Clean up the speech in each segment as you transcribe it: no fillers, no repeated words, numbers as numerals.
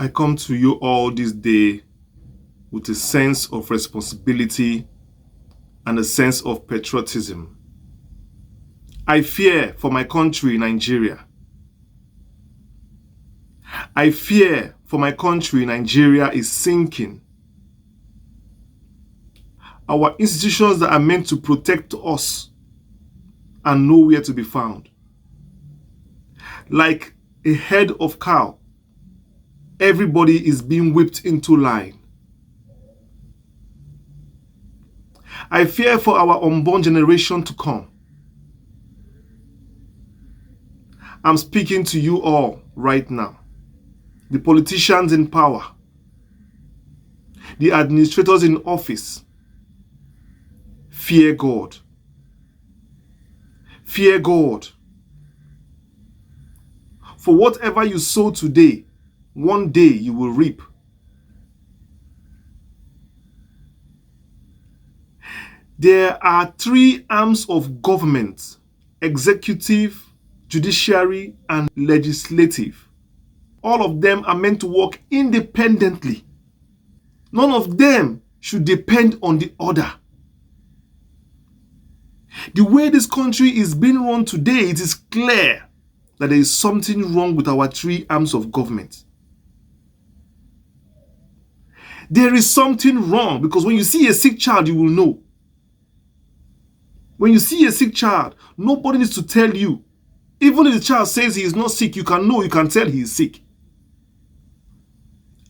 I come to you all this day with a sense of responsibility and a sense of patriotism. I fear for my country, Nigeria. I fear for my country, Nigeria is sinking. Our institutions that are meant to protect us are nowhere to be found. Like a head of cow, everybody is being whipped into line. I fear for our unborn generation to come. I'm speaking to you all right now. The politicians in power, the administrators in office. Fear God. Fear God. For whatever you sow today, one day you will reap. There are three arms of government: executive, judiciary, and legislative. All of them are meant to work independently. None of them should depend on the other. The way this country is being run today, it is clear that there is something wrong with our three arms of government. There is something wrong because when you see a sick child, you will know. When you see a sick child, nobody needs to tell you. Even if the child says he is not sick, you can know, you can tell he is sick.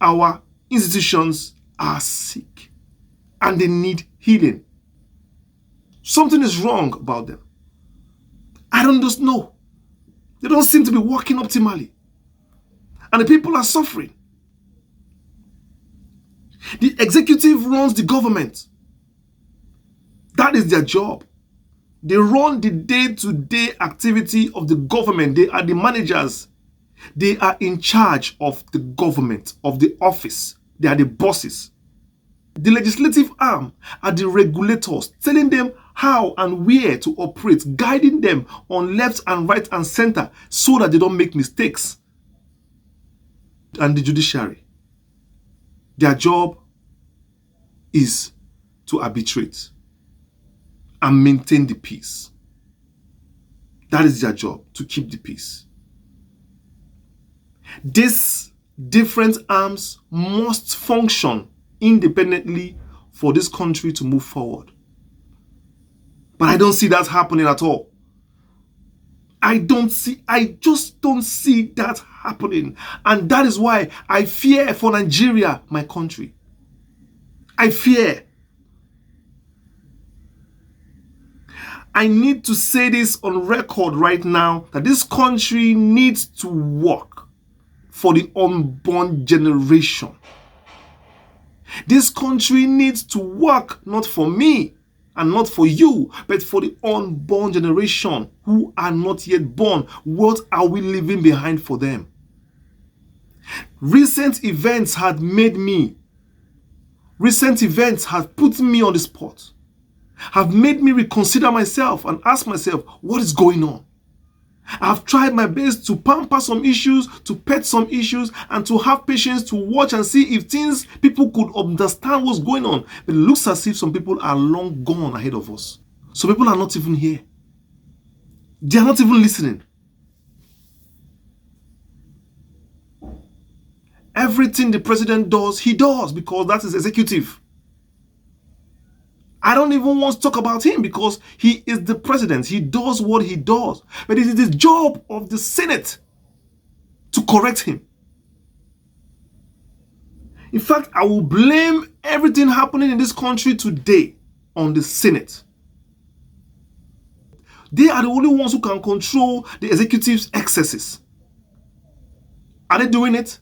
Our institutions are sick and they need healing. Something is wrong about them. I don't just know. They don't seem to be working optimally. And the people are suffering. The executive runs the government. That is their job. They run the day-to-day activity of the government. They are the managers. They are in charge of the government, of the office. They are the bosses. The legislative arm are the regulators, telling them how and where to operate, guiding them on left and right and center so that they don't make mistakes. And the judiciary, their job is to arbitrate and maintain the peace. That is their job, to keep the peace. These different arms must function independently for this country to move forward. But I don't see that happening at all. I just don't see that happening. And that is why I fear for Nigeria, my country. I fear. I need to say this on record right now that this country needs to work for the unborn generation. This country needs to work not for me and not for you, but for the unborn generation who are not yet born. What are we leaving behind for them? Recent events have put me on the spot, have made me reconsider myself and ask myself, what is going on? I've tried my best to pamper some issues, to pet some issues, and to have patience to watch and see if people could understand what's going on. But it looks as if some people are long gone ahead of us. Some people are not even here. They are not even listening. Everything the president does, he does because that is executive. I don't even want to talk about him because he is the president. He does what he does. But it is the job of the Senate to correct him. In fact, I will blame everything happening in this country today on the Senate. They are the only ones who can control the executive's excesses. Are they doing it?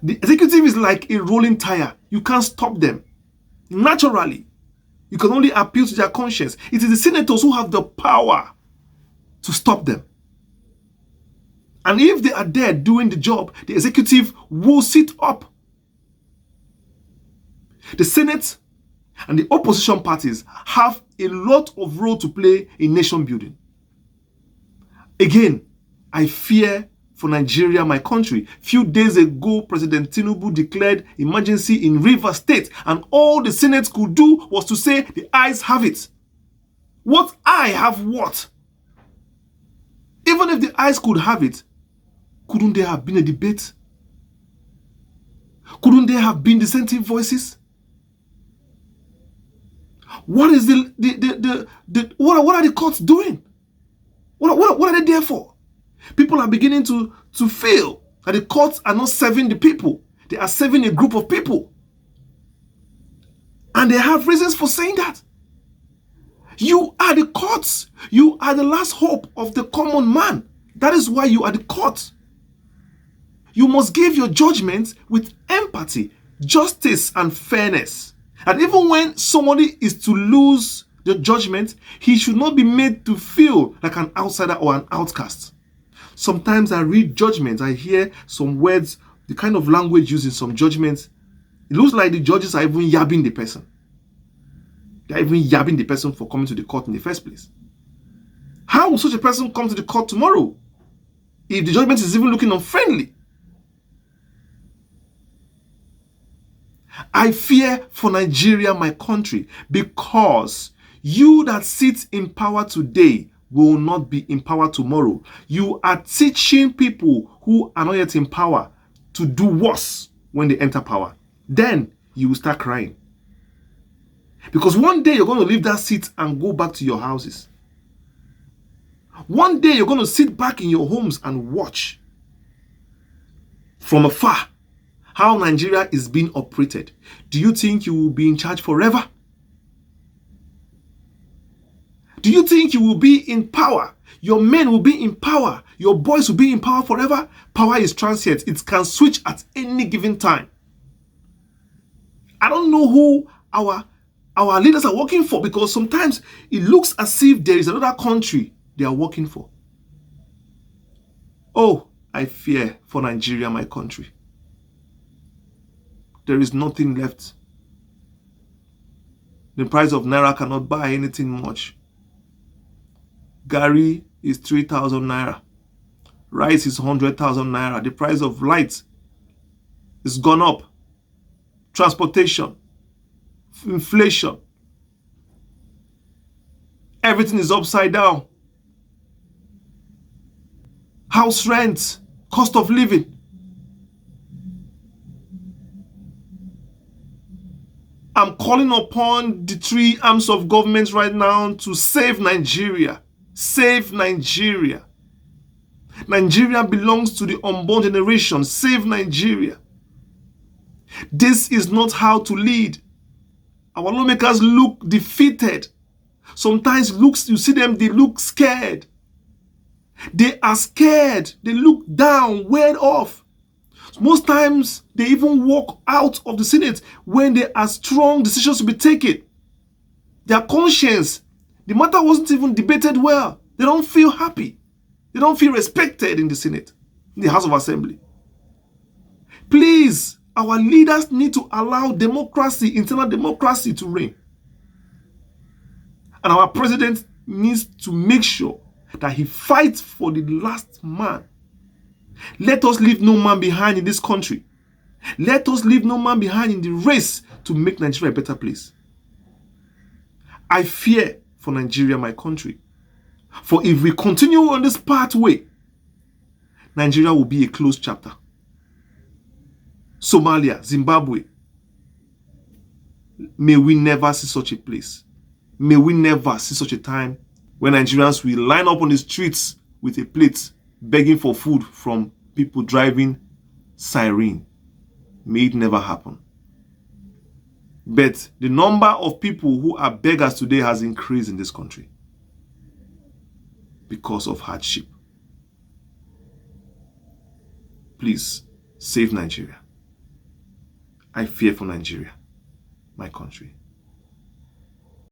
The executive is like a rolling tire. You can't stop them. Naturally, you can only appeal to their conscience. It is the senators who have the power to stop them. And if they are there doing the job, the executive will sit up. The Senate and the opposition parties have a lot of role to play in nation building. Again, I fear for Nigeria, my country. Few days ago, President Tinubu declared emergency in Rivers State, and all the Senate could do was to say the ayes have it. What eye have what? Even if the ayes could have it, couldn't there have been a debate? Couldn't there have been dissenting voices? What is what are the courts doing? What are they there for? People are beginning to feel that the courts are not serving the people. They are serving a group of people. And they have reasons for saying that. You are the courts. You are the last hope of the common man. That is why you are the court. You must give your judgment with empathy, justice, and fairness. And even when somebody is to lose the judgment, he should not be made to feel like an outsider or an outcast. Sometimes I read judgments, I hear some words, the kind of language used in some judgments. It looks like the judges are even yabbing the person. They're even yabbing the person for coming to the court in the first place. How will such a person come to the court tomorrow if the judgment is even looking unfriendly? I fear for Nigeria, my country, because you that sit in power today will not be in power tomorrow. You are teaching people who are not yet in power to do worse when they enter power. Then you will start crying. Because one day you're going to leave that seat and go back to your houses. One day you're going to sit back in your homes and watch from afar how Nigeria is being operated. Do you think you will be in charge forever? Do you think you will be in power? Your men will be in power. Your boys will be in power forever? Power is transient. It can switch at any given time. I don't know who our leaders are working for, because sometimes it looks as if there is another country they are working for. Oh, I fear for Nigeria, my country. There is nothing left. The price of naira cannot buy anything much. Gari is 3,000 naira. Rice is 100,000 naira. The price of light is gone up. Transportation, inflation, everything is upside down. House rent, cost of living. I'm calling upon the three arms of government right now to save Nigeria. Save Nigeria. Nigeria belongs to the unborn generation. Save Nigeria. This is not how to lead. Our lawmakers look defeated. Sometimes you see them, they look scared. They are scared. They look down, weird off. Most times, they even walk out of the Senate when there are strong decisions to be taken. Their conscience, the matter wasn't even debated well. They don't feel happy. They don't feel respected in the Senate, in the House of Assembly. Please, our leaders need to allow democracy, internal democracy, to reign. And our president needs to make sure that he fights for the last man. Let us leave no man behind in this country. Let us leave no man behind in the race to make Nigeria a better place. I fear for Nigeria, my country. For if we continue on this pathway, Nigeria will be a closed chapter. Somalia, Zimbabwe. May we never see such a place. May we never see such a time when Nigerians will line up on the streets with a plate begging for food from people driving siren. May it never happen. But the number of people who are beggars today has increased in this country because of hardship. Please, save Nigeria. I fear for Nigeria, my country.